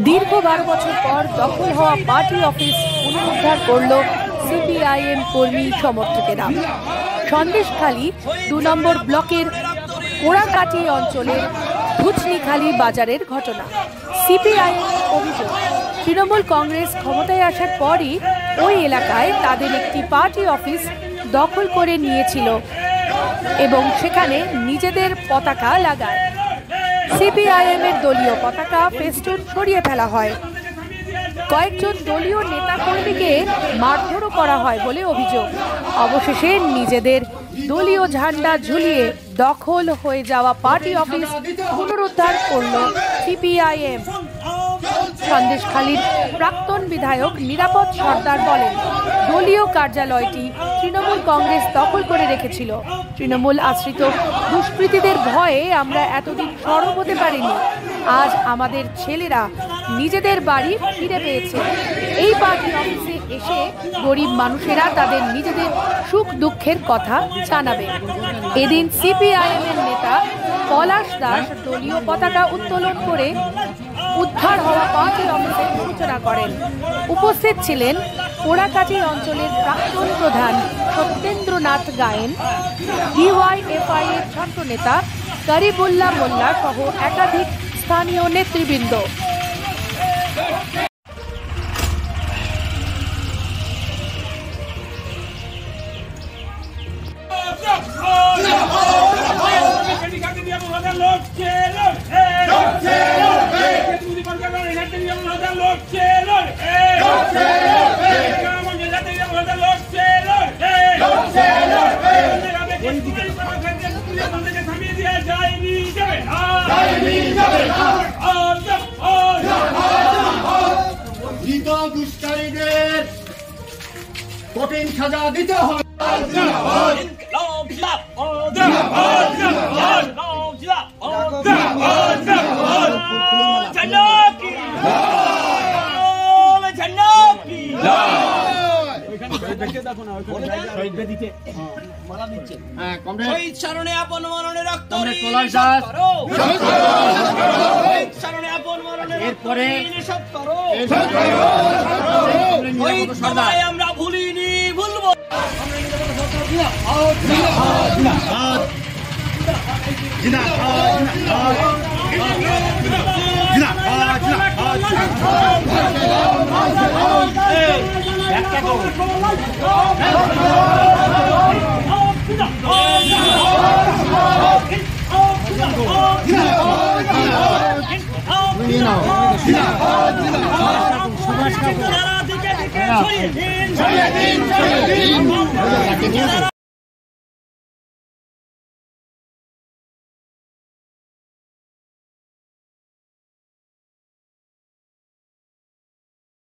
দীর্ঘ 12 বছর পর দখল হওয়া পার্টি অফিস পুনরুদ্ধার করল সিপিআইএম কর্মী সমর্থকেরা। সন্দেশখালী 2 নম্বর ব্লকের কোড়াকাটি অঞ্চলের ধুচনিখালী বাজারের ঘটনা। সিপিআইএম অভিযোগ, তৃণমূল কংগ্রেস ক্ষমতায় আসার পরই ওই এলাকায় তাদের একটি পার্টি অফিস দখল করে নিয়েছিল এবং সেখানে নিজেদের পতাকা লাগায়। সিপিআইএম এর দলীয় পতাকা ফেস্টুন সরিয়ে ফেলা হয়। কয়েকজন দলীয় নেতাকর্মীকে মারধরও করা হয় বলে অভিযোগ। অবশেষে নিজেদের দলীয় ঝান্ডা ঝুলিয়ে দখল হয়ে যাওয়া পার্টি অফিস পুনরুদ্ধার করল সিপিআইএম। সন্দেশখালীর প্রাক্তন বিধায়ক নিরাপদ সর্দার বলেন, দলীয় কার্যালয়টি তৃণমূল কংগ্রেস দখল করে রেখেছিল। তৃণমূল আশ্রিত দুষ্কৃতীদের ভয়ে আমরা এতদিন সরব হতে পারিনি। আজ আমাদের ছেলেরা নিজেদের বাড়ি ফিরে পেয়েছে। এই পার্টি অফিসে এসে গরিব মানুষেরা তাদের নিজেদের সুখ দুঃখের কথা জানাবে। এদিন সিপিআইএম এর নেতা পলাশ দাস দলীয় পতাকা উত্তোলন করে উদ্ধার হওয়া পার্টি অফিসের সূচনা করেন। উপস্থিত ছিলেন কোড়াকাটি অঞ্চলের প্রাক্তন প্রধান সত্যেন্দ্রনাথ গায়েন, ডিওয়াইএফআই এর ছাত্র নেতা করিবুল্লাহ মোল্লা সহ একাধিক স্থানীয় নেতৃবৃন্দ। দুষ্কারীদের কঠিন সাজা দিতে হবে। এরপরে আমরা ভুলিনি, ভুলবো।